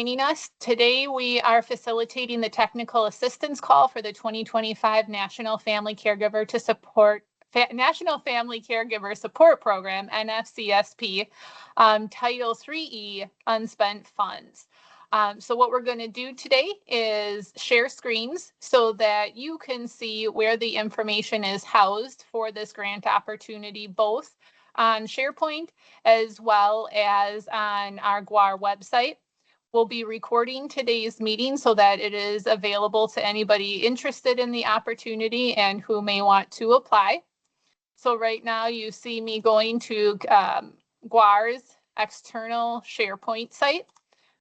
Joining us today, we are facilitating the technical assistance call for the 2025 National Family Caregiver Support Program, NFCSP, Title IIIe unspent funds. So what we're going to do today is share screens so that you can see where the information is housed for this grant opportunity, both on SharePoint as well as on our GWAR website. We'll be recording today's meeting so that it is available to anybody interested in the opportunity and who may want to apply. So right now you see me going to GWAR's external SharePoint site.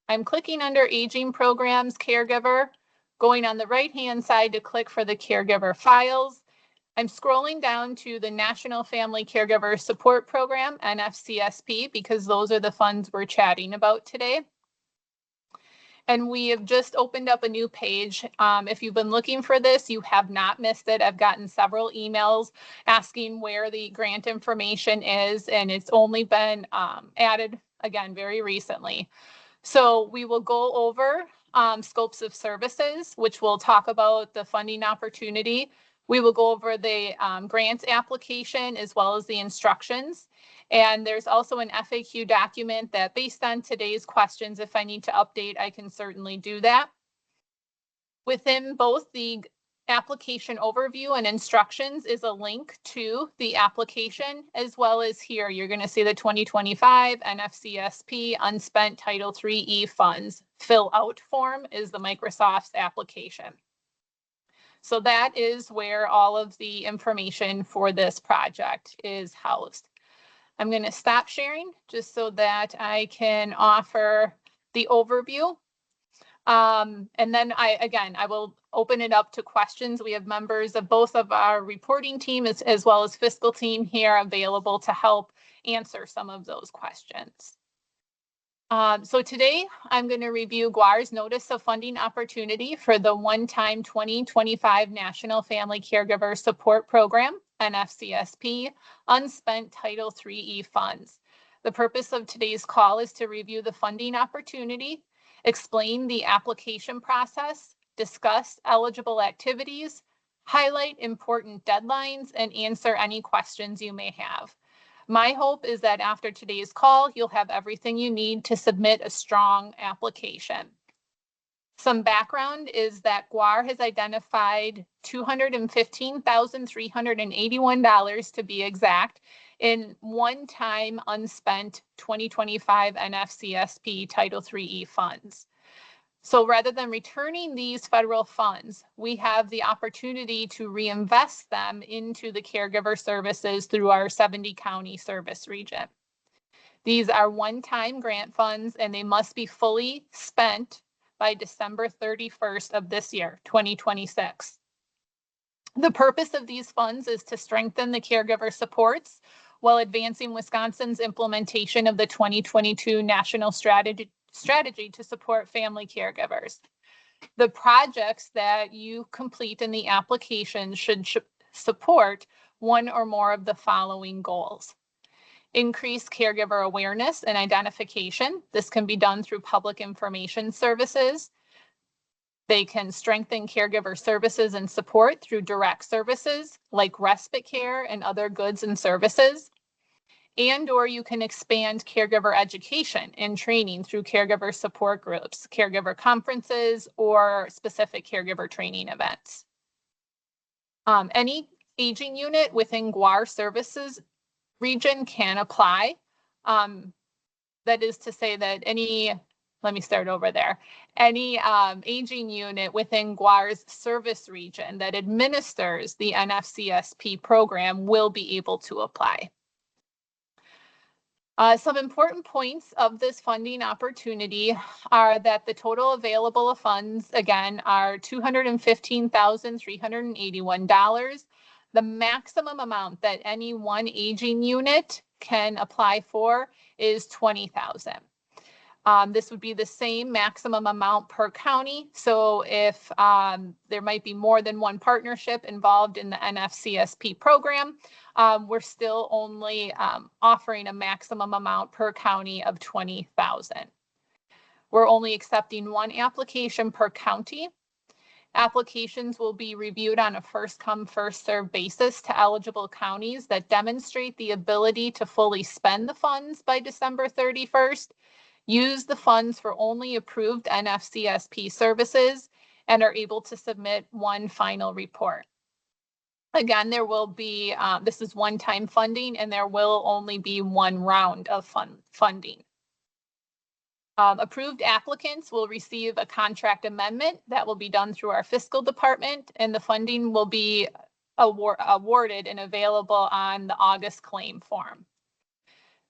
I'm clicking under Aging Programs, Caregiver, going on the right-hand side to click for the caregiver files. I'm scrolling down to the National Family Caregiver Support Program, NFCSP, because those are the funds we're chatting about today. And we have just opened up a new page. If you've been looking for this, you have not missed it. I've gotten several emails asking where the grant information is, and it's only been added, again, very recently. So we will go over scopes of services, which will talk about the funding opportunity. We will go over the grant application as well as the instructions. And there's also an FAQ document that, based on today's questions, if I need to update, I can certainly do that. Within both the application overview and instructions is a link to the application, as well as here you're going to see the 2025 NFCSP unspent Title IIIe funds fill out form is the Microsoft's application. So that is where all of the information for this project is housed. I'm going to stop sharing just so that I can offer the overview. And then I will open it up to questions. We have members of both of our reporting team as well as fiscal team here available to help answer some of those questions. So today I'm going to review GWAR's Notice of Funding Opportunity for the one-time 2025 National Family Caregiver Support Program, NFCSP, unspent Title IIIe funds. The purpose of today's call is to review the funding opportunity, explain the application process, discuss eligible activities, highlight important deadlines, and answer any questions you may have. My hope is that after today's call, you'll have everything you need to submit a strong application. Some background is that GWAR has identified $215,381 to be exact in one-time unspent 2025 NFCSP Title IIIe funds. So rather than returning these federal funds, we have the opportunity to reinvest them into the caregiver services through our 70-county service region. These are one-time grant funds, and they must be fully spent by December 31st of this year, 2026. The purpose of these funds is to strengthen the caregiver supports while advancing Wisconsin's implementation of the 2022 National Strategy to support family caregivers. The projects that you complete in the application should support one or more of the following goals. Increase caregiver awareness and identification. This can be done through public information services. They can strengthen caregiver services and support through direct services like respite care and other goods and services. And/or you can expand caregiver education and training through caregiver support groups, caregiver conferences, or specific caregiver training events. Any aging unit within GWAR services region can apply. That is to say that any aging unit within GWAR's service region that administers the NFCSP program will be able to apply. Some important points of this funding opportunity are that the total available funds, again, are $215,381. The maximum amount that any one aging unit can apply for is $20,000. This would be the same maximum amount per county. So if there might be more than one partnership involved in the NFCSP program, we're still only offering a maximum amount per county of $20,000. We're only accepting one application per county. Applications will be reviewed on a first-come, first-served basis to eligible counties that demonstrate the ability to fully spend the funds by December 31st, use the funds for only approved NFCSP services, and are able to submit one final report. Again, there will be, this is one-time funding, and there will only be one round of funding. Approved applicants will receive a contract amendment that will be done through our fiscal department, and the funding will be awarded and available on the August claim form.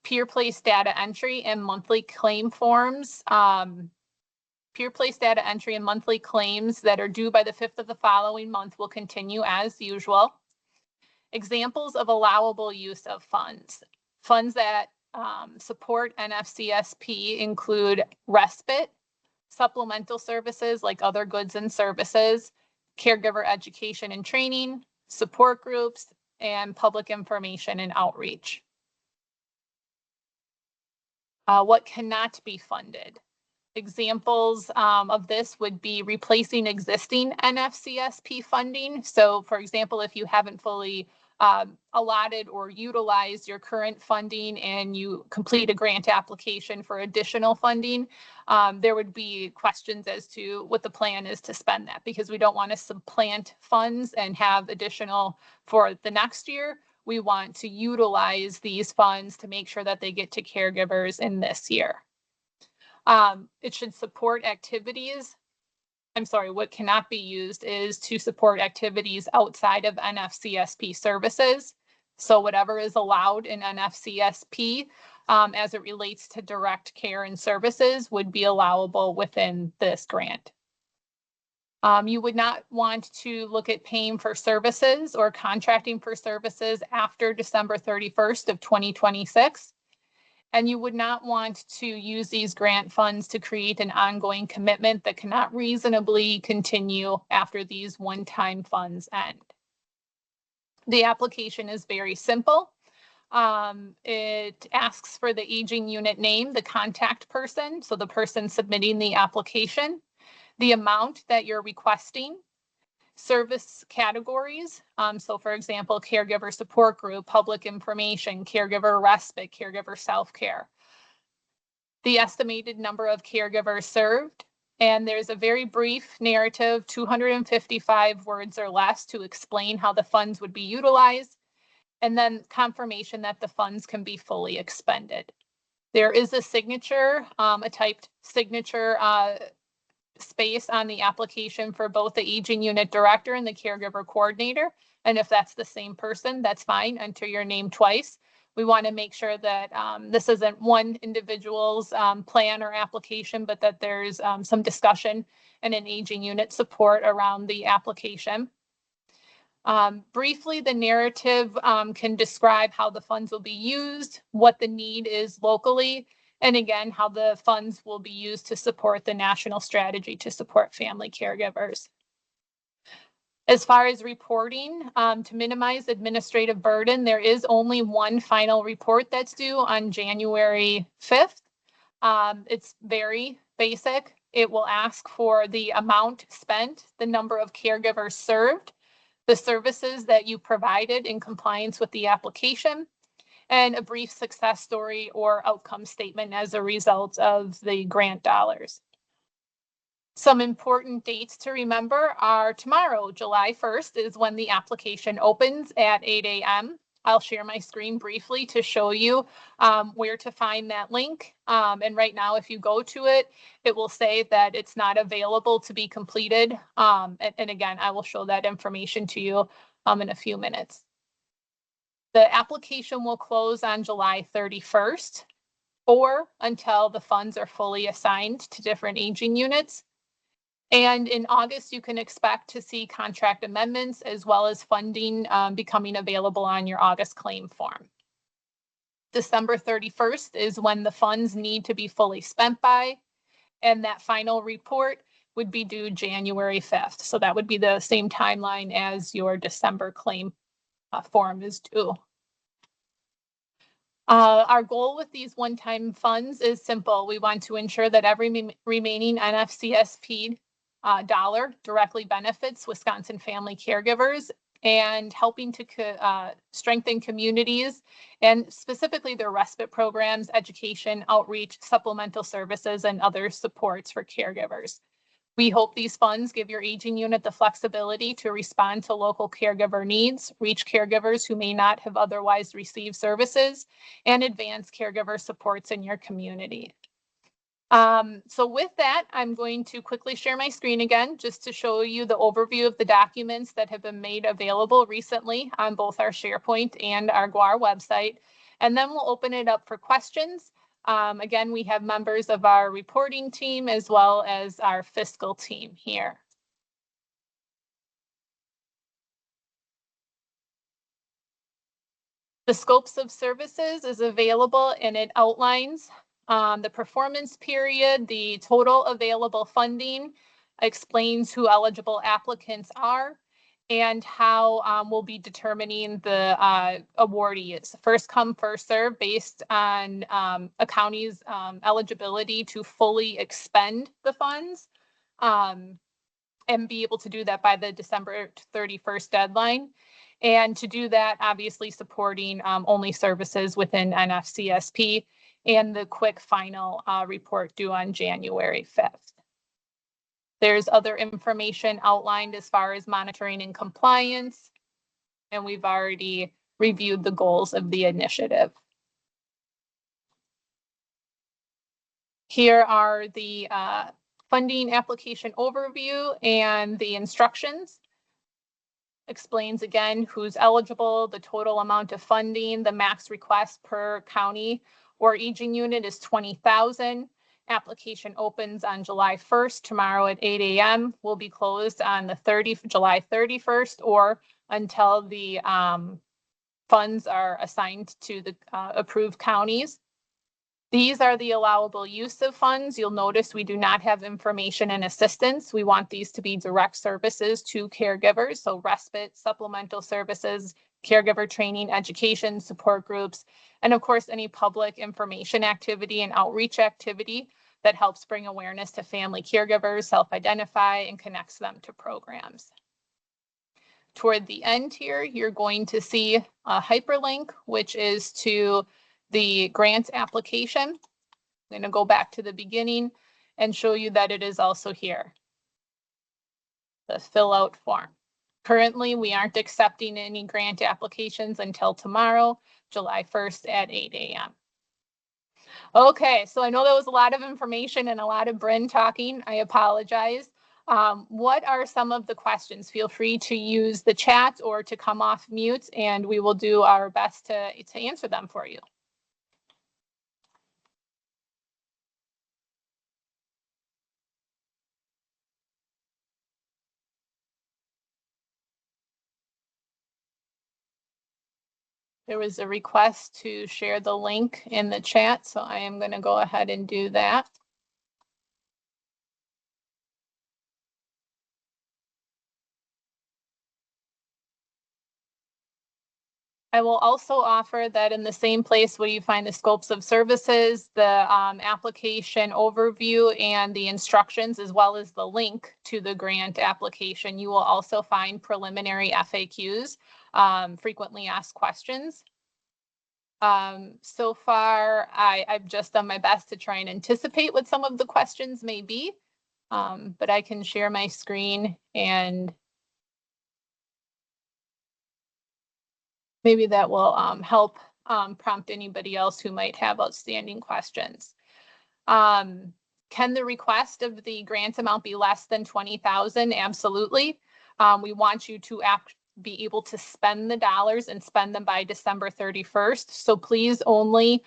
Peer place data entry and monthly claim forms. Peer place data entry and monthly claims that are due by the 5th of the following month will continue as usual. Examples of allowable use of funds. Funds that support NFCSP include respite, supplemental services like other goods and services, caregiver education and training, support groups, and public information and outreach. What cannot be funded? Examples of this would be replacing existing NFCSP funding. So, for example, if you haven't fully allotted or utilized your current funding and you complete a grant application for additional funding, there would be questions as to what the plan is to spend that, because we don't want to supplant funds and have additional for the next year. We want to utilize these funds to make sure that they get to caregivers in this year. It should support activities. What cannot be used is to support activities outside of NFCSP services. So whatever is allowed in NFCSP as it relates to direct care and services would be allowable within this grant. You would not want to look at paying for services or contracting for services after December 31st of 2026. And you would not want to use these grant funds to create an ongoing commitment that cannot reasonably continue after these one-time funds end. The application is very simple. It asks for the aging unit name, the contact person, so the person submitting the application, the amount that you're requesting, service categories. So for example, caregiver support group, public information, caregiver respite, caregiver self-care. The estimated number of caregivers served. And there's a very brief narrative, 255 words or less, to explain how the funds would be utilized. And then confirmation that the funds can be fully expended. There is a signature, a typed signature space on the application for both the aging unit director and the caregiver coordinator. And if that's the same person, that's fine. Enter your name twice. We want to make sure that this isn't one individual's plan or application, but that there's some discussion and an aging unit support around the application. Briefly, the narrative can describe how the funds will be used, what the need is locally, and again, how the funds will be used to support the national strategy to support family caregivers. As far as reporting, to minimize administrative burden, there is only one final report that's due on January 5th. It's very basic. It will ask for the amount spent, the number of caregivers served, the services that you provided in compliance with the application, and a brief success story or outcome statement as a result of the grant dollars. Some important dates to remember are tomorrow, July 1st, is when the application opens at 8 a.m. I'll share my screen briefly to show you where to find that link. And right now, if you go to it, it will say that it's not available to be completed. And again, I will show that information to you in a few minutes. The application will close on July 31st or until the funds are fully assigned to different aging units. And in August, you can expect to see contract amendments as well as funding becoming available on your August claim form. December 31st is when the funds need to be fully spent by, and that final report would be due January 5th. So that would be the same timeline as your December claim form is due. Our goal with these one-time funds is simple. We want to ensure that every remaining NFCSP dollar directly benefits Wisconsin family caregivers and helping to strengthen communities and specifically their respite programs, education, outreach, supplemental services, and other supports for caregivers. We hope these funds give your aging unit the flexibility to respond to local caregiver needs, reach caregivers who may not have otherwise received services, and advance caregiver supports in your community. So with that, I'm going to quickly share my screen again, just to show you the overview of the documents that have been made available recently on both our SharePoint and our GWAR website. And then we'll open it up for questions. Again, we have members of our reporting team as well as our fiscal team here. The scopes of services is available and it outlines the performance period, the total available funding, explains who eligible applicants are, and how we'll be determining the awardee. It's first come, first serve based on a county's eligibility to fully expend the funds and be able to do that by the December 31st deadline. And to do that, obviously supporting only services within NFCSP and the quick final report due on January 5th. There's other information outlined as far as monitoring and compliance, and we've already reviewed the goals of the initiative. Here are the funding application overview and the instructions. Explains again who's eligible, the total amount of funding, the max request per county or aging unit is 20,000. Application opens on July 1st, tomorrow at 8 a.m. will be closed on the July 31st or until the funds are assigned to the approved counties. These are the allowable use of funds. You'll notice we do not have information and assistance. We want these to be direct services to caregivers, so respite, supplemental services, caregiver training, education, support groups, and of course, any public information activity and outreach activity that helps bring awareness to family caregivers, self-identify, and connects them to programs. Toward the end here, you're going to see a hyperlink, which is to the grant application. I'm going to go back to the beginning and show you that it is also here, the fill out form. Currently, we aren't accepting any grant applications until tomorrow, July 1st at 8 a.m. Okay, so I know that was a lot of information and a lot of Bryn talking. I apologize. What are some of the questions? Feel free to use the chat or to come off mute and we will do our best to answer them for you. There was a request to share the link in the chat, so I am going to go ahead and do that. I will also offer that in the same place where you find the scopes of services, the application overview and the instructions, as well as the link to the grant application, you will also find preliminary FAQs, frequently asked questions. So far, I've just done my best to try and anticipate what some of the questions may be, but I can share my screen and maybe that will help prompt anybody else who might have outstanding questions. Can the request of the grant amount be less than 20,000? Absolutely. We want you to be able to spend the dollars and spend them by December 31st. So please only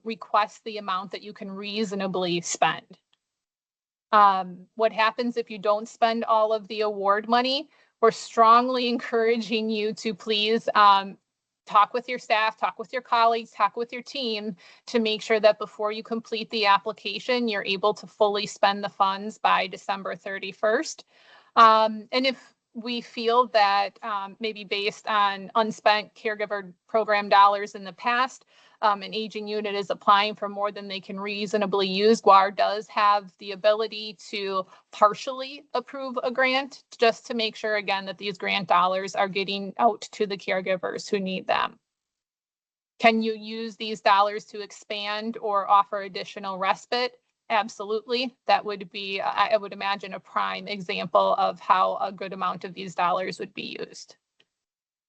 request the amount that you can reasonably spend. What happens if you don't spend all of the award money? We're strongly encouraging you to please talk with your staff, talk with your colleagues, talk with your team to make sure that before you complete the application, you're able to fully spend the funds by December 31st. And if we feel that maybe based on unspent caregiver program dollars in the past, an aging unit is applying for more than they can reasonably use, GWAR does have the ability to partially approve a grant, just to make sure, again, that these grant dollars are getting out to the caregivers who need them. Can you use these dollars to expand or offer additional respite? Absolutely. That would be, I would imagine, a prime example of how a good amount of these dollars would be used.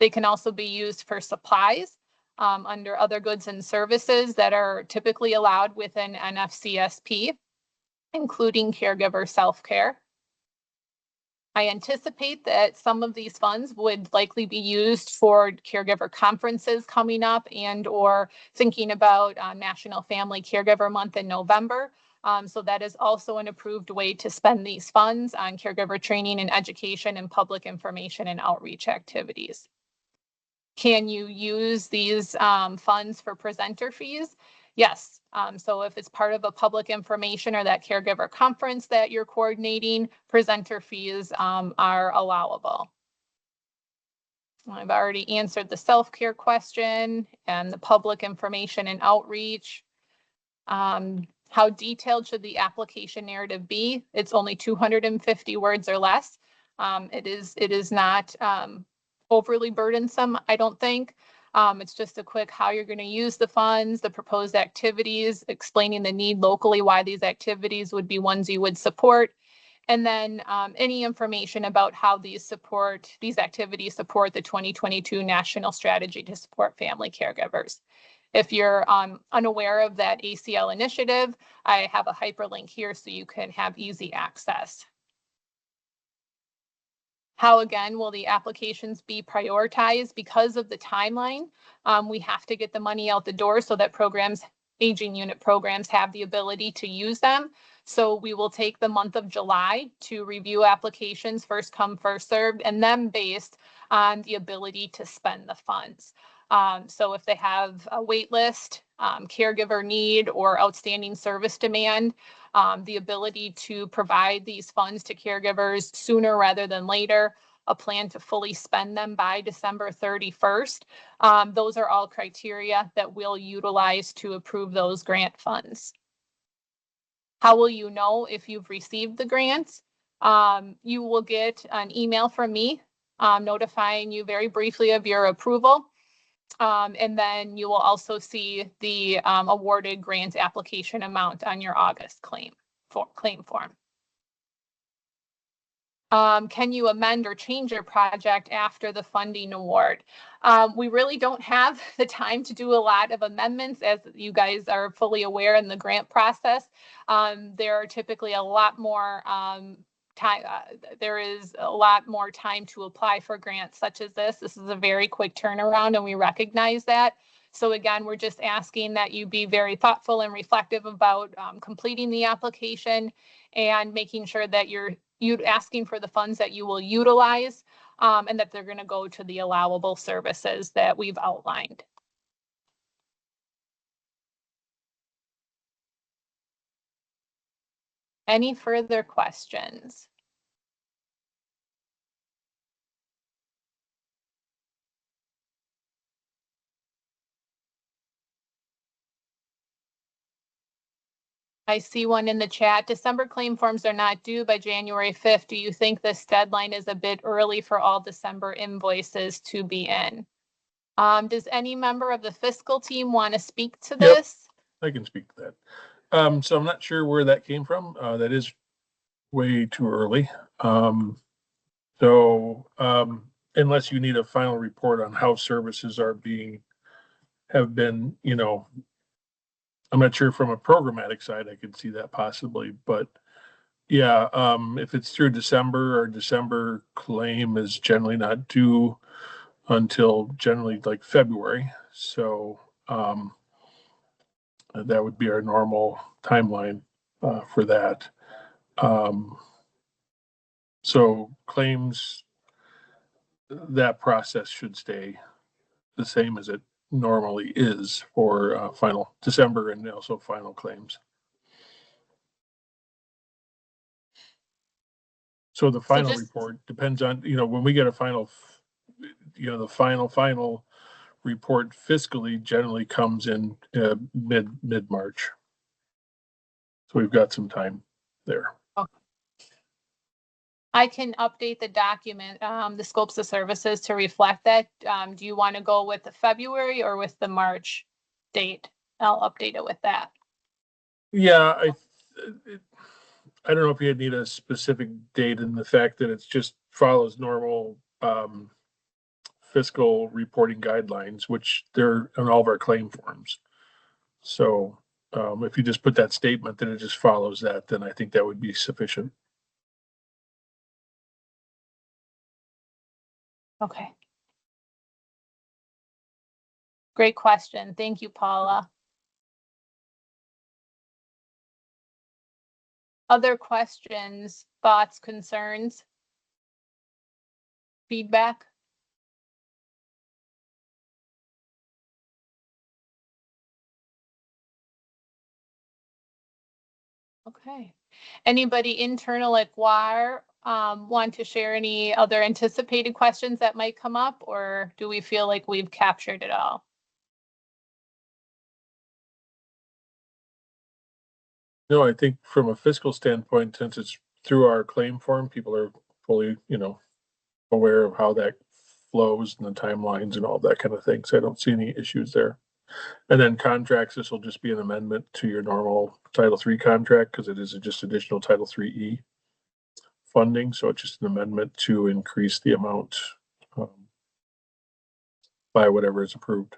They can also be used for supplies under other goods and services that are typically allowed within NFCSP, including caregiver self-care. I anticipate that some of these funds would likely be used for caregiver conferences coming up and or thinking about National Family Caregiver Month in November. So that is also an approved way to spend these funds on caregiver training and education and public information and outreach activities. Can you use these funds for presenter fees? Yes. So if it's part of a public information or that caregiver conference that you're coordinating, presenter fees are allowable. I've already answered the self-care question and the public information and outreach. How detailed should the application narrative be? It's only 250 words or less. It is not overly burdensome, I don't think. It's just a quick how you're going to use the funds, the proposed activities, explaining the need locally, why these activities would be ones you would support, and then any information about how these activities support the 2022 National Strategy to Support Family Caregivers. If you're unaware of that ACL initiative, I have a hyperlink here so you can have easy access. How, again, will the applications be prioritized? Because of the timeline, we have to get the money out the door so that aging unit programs have the ability to use them. So we will take the month of July to review applications, first come, first served, and then based on the ability to spend the funds. So if they have a wait list, caregiver need, or outstanding service demand, the ability to provide these funds to caregivers sooner rather than later, a plan to fully spend them by December 31st. Those are all criteria that we'll utilize to approve those grant funds. How will you know if you've received the grants? You will get an email from me notifying you very briefly of your approval. And then you will also see the awarded grant application amount on your August claim form. Can you amend or change your project after the funding award? We really don't have the time to do a lot of amendments, as you guys are fully aware in the grant process. There are typically a lot more there is a lot more time to apply for grants such as this. This is a very quick turnaround, and we recognize that. So again, we're just asking that you be very thoughtful and reflective about completing the application and making sure that you're asking for the funds that you will utilize and that they're going to go to the allowable services that we've outlined. Any further questions? I see one in the chat. December claim forms are not due by January 5th. Do you think this deadline is a bit early for all December invoices to be in? Does any member of the fiscal team want to speak to this? Yep, I can speak to that. So I'm not sure where that came from. That is way too early. Unless you need a final report on how services have been, I'm not sure from a programmatic side, I could see that possibly, but yeah, if it's through December, our December claim is generally not due until generally like February. So that would be our normal timeline for that. So claims, that process should stay the same as it normally is for final December and also final claims. So the final report depends on, when we get a final, the final report fiscally generally comes in mid-March. So we've got some time there. Okay. I can update the document, the scopes of services to reflect that. Do you want to go with the February or with the March date? I'll update it with that. Yeah, I don't know if you need a specific date, in the fact that it's just follows normal fiscal reporting guidelines, which they're on all of our claim forms. So if you just put that statement that it just follows that, then I think that would be sufficient. Okay. Great question. Thank you, Paula. Other questions, thoughts, concerns, feedback? Okay. Anybody internal at GWAR want to share any other anticipated questions that might come up, or do we feel like we've captured it all? No, I think from a fiscal standpoint, since it's through our claim form, people are fully, aware of how that flows and the timelines and all that kind of thing. So I don't see any issues there. And then contracts, this will just be an amendment to your normal Title III contract, because it is just additional Title IIIE funding. So it's just an amendment to increase the amount by whatever is approved.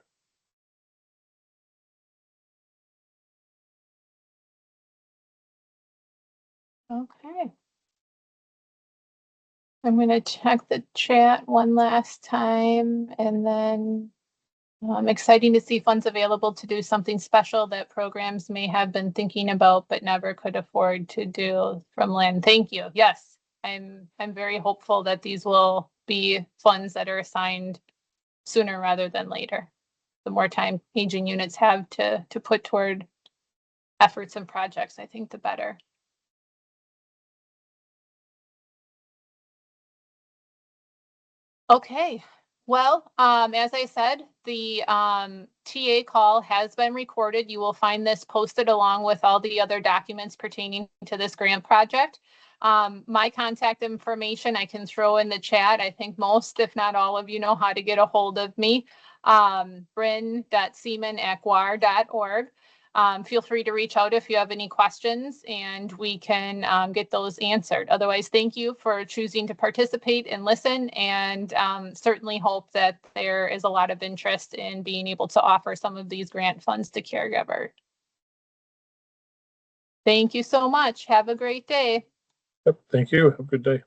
Okay. I'm going to check the chat one last time, and then exciting to see funds available to do something special that programs may have been thinking about but never could afford to do from Lynn. Thank you. Yes, I'm very hopeful that these will be funds that are assigned sooner rather than later. The more time aging units have to put toward efforts and projects, I think the better. Okay, well, as I said, the TA call has been recorded. You will find this posted along with all the other documents pertaining to this grant project. My contact information I can throw in the chat. I think most, if not all of you, know how to get a hold of me. bryn.seaman@gwar.org. Feel free to reach out if you have any questions, and we can get those answered. Otherwise, thank you for choosing to participate and listen, and certainly hope that there is a lot of interest in being able to offer some of these grant funds to caregiver. Thank you so much. Have a great day. Yep, thank you. Have a good day.